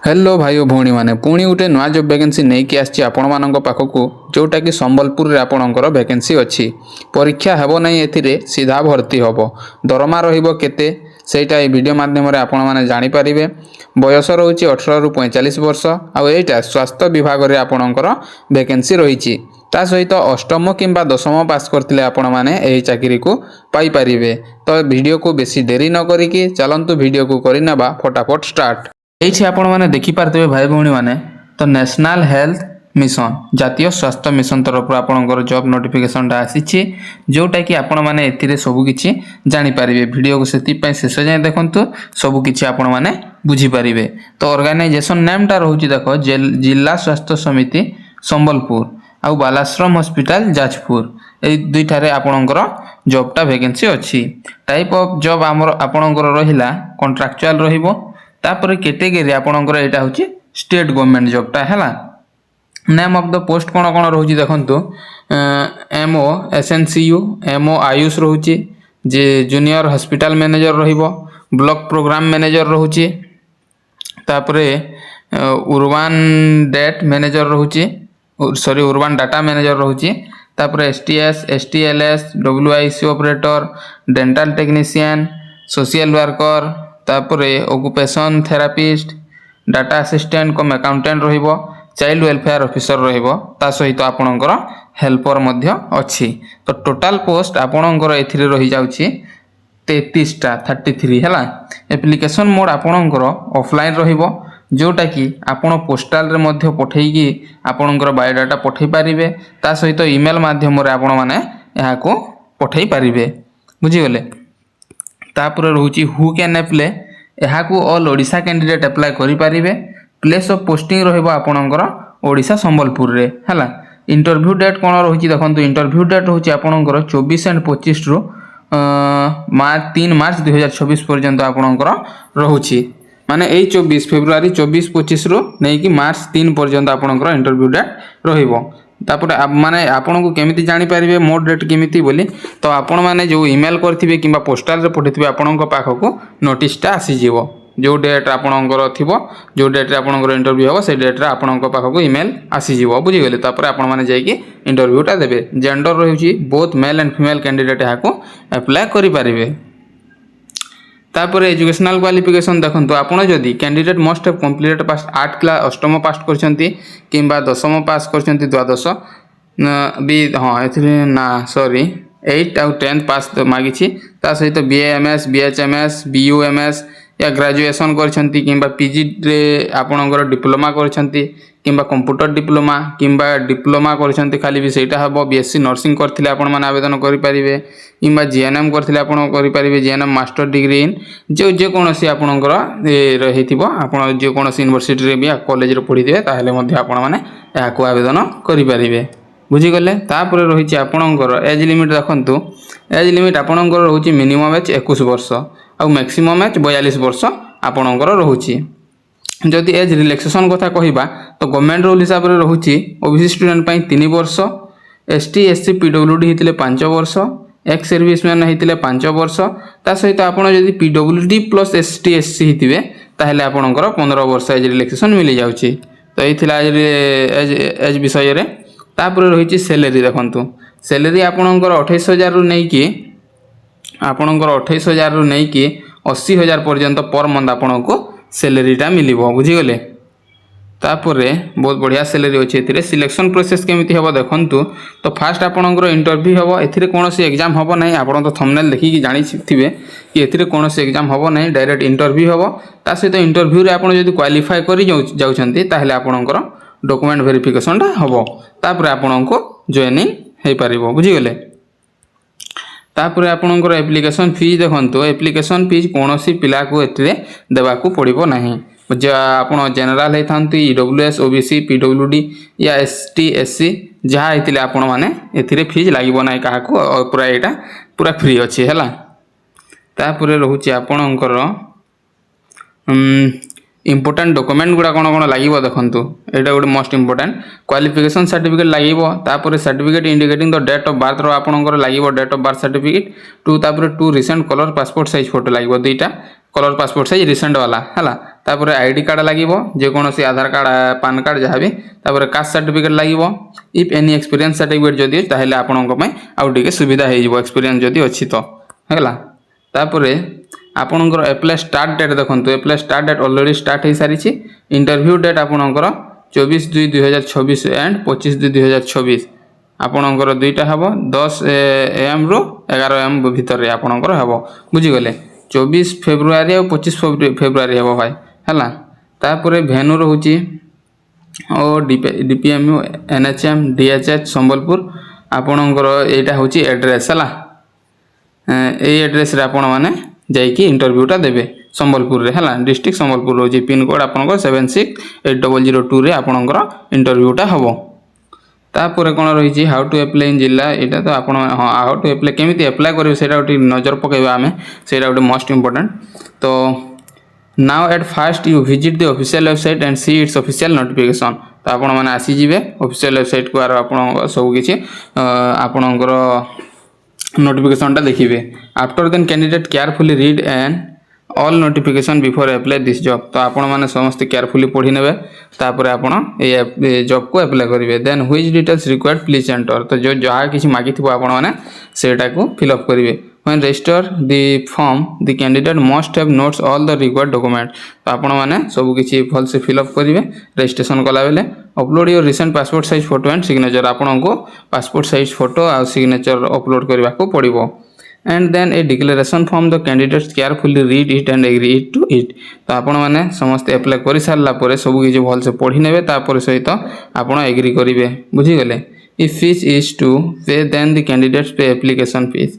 Hello भाई और भौणी मैंने पुणी गोटे नुआ जॉब वैकेंसी नहीं कि आसी आपण मानक पाखक जोटा कि संबलपुर रे आपणकर वैकेंसी अच्छी परीक्षा हेबो नहीं एथिरे सीधा भर्ती होबो दरमा रहिबो केते सेटा ए वीडियो माध्यम रे आपण माने जानि परिबे बयस रहुची 18 रु 45 वर्ष आ एटा स्वास्थ्य विभाग रे आपणकर वैकेंसी रहिची ता सहित अष्टम किंबा दशम पास करथिले आपण माने एही चाकरी को पाई परिबे। तो वीडियो को बेसी देरी न करिकि चलंतु वीडियो को करिनबा फटाफट स्टार्ट। एठी आपण माने देखि पारतबे भाई भौणी माने तो नेशनल हेल्थ मिशन जातीय स्वास्थ्य मिशन तरफ आपणकर जॉब नोटिफिकेशन टा आसीछि जोटा कि आपण माने एथिरे सब किछि जानि परिबे। वीडियो को सेति पय शेष जाय देखंतु सब किछि आपण माने बुझी परिबे। तो ऑर्गेनाइजेशन नेम टा रहउछि देखो जिला स्वास्थ्य समिति संबलपुर आ बालाश्रम हॉस्पिटल जाजपुर ए दुईटारे आपणकर जॉब टा वैकेंसी अछि। टाइप ऑफ जॉब हमर आपणकर रहिला कॉन्ट्रैक्चुअल रहिबो तापर कैटेगरी आपणकर एटा होछि स्टेट गवर्नमेंट जॉब टा हैला। नेम ऑफ द पोस्ट कोन कोन रहउछि देखंतु एमओ एसएनसीयू एमओ आयुष रहउछि जे जूनियर हॉस्पिटल मैनेजर रहिबो ब्लॉक प्रोग्राम मैनेजर रहउछि तापरे उर्बान डेट मैनेजर रहउछि सॉरी उर्बान डाटा मैनेजर रहउछि तापरे STS STLS WIC operator dental technician social worker तापरे occupation therapist data assistant cum accountant रहिबो चाइल्ड वेलफेयर ऑफिसर रहिबो ता सहित आपणकर हेल्पर मध्य अछि। तो टोटल पोस्ट आपणकर एथिरे रहि जाउछि 33 टा 33 हैला। एप्लिकेशन मोड आपणकर ऑफलाइन रहिबो जोटा कि आपण पोस्टल रे मध्य पठेई कि आपणकर बायोडाटा पठेई परिबे ता सहित ईमेल माध्यम रे आपण माने एहा को पठेई परिबे बुझी गेले। तापर रहउछि हु कैन अप्लाई एहा को ऑल ओडिशा कैंडिडेट अप्लाई करि परिबे। प्लेस ऑफ पोस्टिंग रहइबो आपणकर ओडिशा संबलपुर रे हैला। इंटरव्यू डेट कोन रहउछि देखंतु इंटरव्यू डेट रहउछि आपणकर 24 एंड 25 रु 3 मार्च 2026 पर्यंत आपणकर रहउछि माने ए 24 फेब्रुआरी 24 25 रु नै कि मार्च 3 पर्यंत आपणकर इंटरव्यू डेट रहिबो। तापर माने आपन को केमिति जानि परिबे मोड डेट केमिति बोली तो आपण माने जो ईमेल करथिबे किबा पोस्टल रे पठिथिबे आपन को पाखो को नोटिस टा आसी जीवो जो डेट आपनकर थिबो जो डेट रे आपनकर इंटरव्यू होबो से डेट रे आपन को पाखो को ईमेल आसी जीवो बुझी गेले। तापर आपण माने जाई कि इंटरव्यू टा देबे जेंडर रहउची both male and female candidate हा को अप्लाई करि परिबे। तापर एजुकेशनल क्वालिफिकेशन देखंतु आपण जदी candidate must have completed pass 8 class अष्टम पास करछंती किंबा दशम पास करछंती द्वादश बी हां एथिरे ना सॉरी 8 आउ 10 पास मागिछि ता सहित बीएएमएस बीएचएमएस बीयूएमएस या ग्रेजुएशन करछंती किंबा पीजी रे आपणकर डिप्लोमा करछंती किंबा कंप्यूटर डिप्लोमा किंबा डिप्लोमा करछंती खाली भी सेटा हबो बीएससी नर्सिंग करथिले आपण माने आवेदन करि परिबे किंबा जीएनएम करथिले आपण करि परिबे जीएनएम मास्टर डिग्री इन जे कोनोसी आपणकर रहिथिबो आपण जे कोनोसी यूनिवर्सिटी रे भी कॉलेज रे पढि दिबे ताहेले मध्ये आपण माने या को आवेदन करि परिबे बुझी गले। तापर रहिछि आपणकर एज लिमिट देखंतु एज लिमिट आपणकर रहउछि मिनिमम एज 21 वर्ष आ मैक्सिमम एज 42 वर्ष आपणकर रहउछि। जदि एज रिलैक्सेशन कथा कहिबा तो गवर्नमेंट रूल हिसाब रे रहउछि ओबीसी स्टूडेंट पई 3 वर्ष एसटी एससी पीडब्ल्यूडी हितले 5 वर्ष एक्स सर्विसमैन हितले 5 वर्ष ता सहित आपण जदि पीडब्ल्यूडी प्लस एसटी एससी हितिबे ताहेले आपणकर 15 वर्ष एज रिलैक्सेशन मिलि जाउछि। तो एथिला एज विषय रे तापर रहिछि सैलरी देखंतु सैलरी आपणकर 28000 रु नै कि आपणकर 28000 रु नै कि 80000 पर्यंत पर मंथ आपनको सैलरी टा मिलिबो बुझी गले। तापर बहुत बढ़िया सैलरी अछि एथिरे सिलेक्शन प्रोसेस केमिति हबो देखंतु तो फास्ट आपणकर इंटरव्यू हबो एथिरे कोनोसी एग्जाम हबो नै आपण तो थंबनेल देखि कि जानि थिबे कि एथिरे कोनोसी एग्जाम हबो नै डायरेक्ट इंटरव्यू हबो ता सहित इंटरव्यू रे आपण जदि क्वालिफाई करि जाउछंती ताहेले आपणकर डॉक्यूमेंट वेरिफिकेशन टा हबो तापर आपनको जॉइनिंग हे परिबो बुझी गले। तापर आपणकर एप्लिकेशन फीस देखंतु एप्लिकेशन फीस कोनोसी पिला को एथिरे देबा को पड़िबो नाही आपण जनरल हेथांती ईडब्ल्यूएस ओबीसी पीडब्ल्यूडी या एसटी एससी जहा हेतिले आपण माने एथिरे फीस लागिबो नाही काहा को पूरा एटा पूरा फ्री अछि हैला। तापर रहउछि आपणकर इंपोर्टेंट डॉक्यूमेंट गुडा कोन कोन लागिबो देखंतु एटा good most important qualification certificate लागिबो तापर certificate indicating the date of birth रो आपणकर लागिबो date of birth certificate two तापर two recent colour passport size photo लागिबो दुईटा कलर पासपोर्ट साइज रिसेंट वाला हैला तापर आईडी कार्ड लगे जेकोसी आधार कार्ड पान कार्ड जहाँ भी तापर कास्ट सर्टिफिकेट लगे इफ एनी एक्सपीरियंस सर्टिफिकेट जदि ताहले आपणको आउ टिके सुविधा हो एक्सपीरियंस जदि अच्छी तो है तापर आपणकर एप्लाय स्टार्ट डेट देखो apply start date already start हो सारी इंटरव्यू डेट आपणकर 24/2/2026 एंड 25/2/2026 आपणकर दुईटा हम 10 AM रु 11 AM भितर आपणकर हम बुझीगले 24 फेब्रुआरी और 25 फेब्रुआरी हम भाई है तापर भेन्यू रोचे और DPMU NHM DHH संबलपुर आपणकर यहाँ हूँ एड्रेस है यही एड्रेस आपण मैंने जाइए इंटरव्यूटा देवे संबलपुर रे है डिस्ट्रिक्ट संबलपुर रोचे पिन कोड आपंकर 768002 रे आपणकर इंटरव्यूटा हम तापर कौन रही हाउ टू एप्लाय इन जिला यहाँ तो आप हाँ हाउ टू एप्लाय केमी एप्लाय करेंगे से नजर पकेबा आम से गोटे मोस्ट इम्पोर्टेंट तो now at fast you visit the official website and see it's official notification तो आपण मैंने आसीजे ऑफिशियल वेबसाइट को आप सबकि आपणकर नोटिफिकेशन देखिए after then candidate carefully read and all notification before apply this job तो आपण मैंने समस्त केयरफुली पढ़ी ने तापर आपण ये जॉब को अप्लाई करेंगे then which details required please enter तो जो जहाँ किसी मागी आपण मैंने सेटा को फिलअप करेंगे when register the form the candidate must have notes all the required document तो आपण मैंने सब किसी भल से फिलअप करेंगे रजिस्ट्रेशन कला बेले upload your recent passport size photo and signature आपण को पासपोर्ट साइज फोटो आ सिग्नेचर अपलोड करने को पड़ो and then a declaration form the candidates carefully read it and agree it to it तो आपण मैंने समस्त एप्लाय कर सारा पर सब किसी भल से पढ़ी ने सहित आप एग्री करेंगे बुझीगले इफ फीस इज टू पे देन द कैंडिडेट्स पे एप्लिकेशन फीस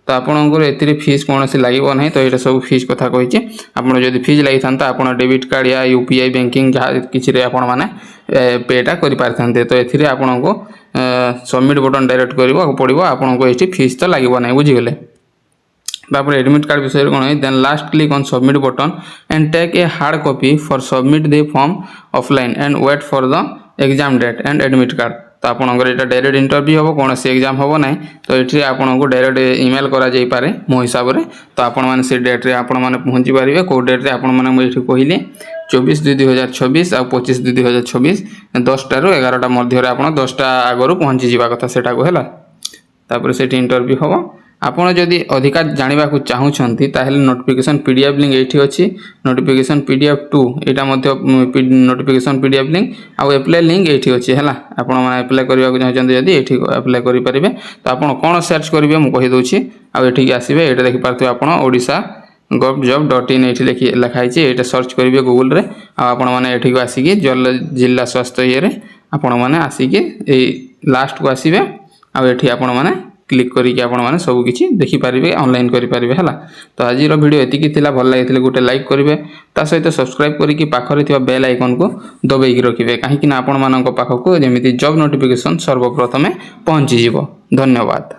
तो आपंकर ए फीस कौन से लगे ना तो ये सब फीस कथा कही आपड़ जब फीस लगी था आप डेबिट कार्ड या UPI बैंकिंग जहाँ किसी आपने पेटा कर तो ये आपन को सबमिट बटन डायरेक्ट करने पड़ो आपन को ये फीस तो लगे ना बुझीगले तापर एडमिट कार्ड विषय कौन है then last click on submit button and take a hard copy for submit the form offline and wait for the exam date and admit card तो आपंकर यहाँ डायरेक्ट इंटरव्यू हम कौन से एग्जाम हम ना तो ये आपन को डायरेक्ट इमेल करें मो हिसाब से तो आपण मैंने से डेट्रे आपण मैंने पहुँची पारे कौ डेट्रे आपने कहली 24/2/2026 और 25/2/2026 10टा ରୁ 11टा मध्य आप 10टा आगु पहुँची जावा कथा से तापर से इंटरव्यू हम आपड़ जदि अधिका जानवा चाहूँगी ताहले नोटिफिकेशन PDF लिंक ये अच्छी नोटिफिकेशन PDF 2 यहाँ नोटिफिकेशन PDF लिंक आउ एप्लाय लिंक ये अच्छी है आपण मैंने एप्लाय करने चाहते जब ये एप्लाय करेंगे तो आप कौन सर्च करेंगे मुझे कहीदे आठिक आसवे ये देखिपे आप ओडिशा gov.in ये लिखाई ये सर्च करेंगे गूगल रे आपण मैंने ये आसिक जिला स्वास्थ्य ये आपण मैंने आसिक लास्ट को आसवे आठी आपण मैंने क्लिक करके आपण मैंने सब किसी देखिपारे ऑनलाइन करेंगे है तो आज वीडियो एतिकी भल लगी गोटे लाइक करेंगे ता सहित सब्सक्राइब करके पाखरे बेल आइकन को दबाई रखिए कहीं आपण मान पाखक जमी जॉब नोटिफिकेशन सर्वप्रथमे पहुँची धन्यवाद।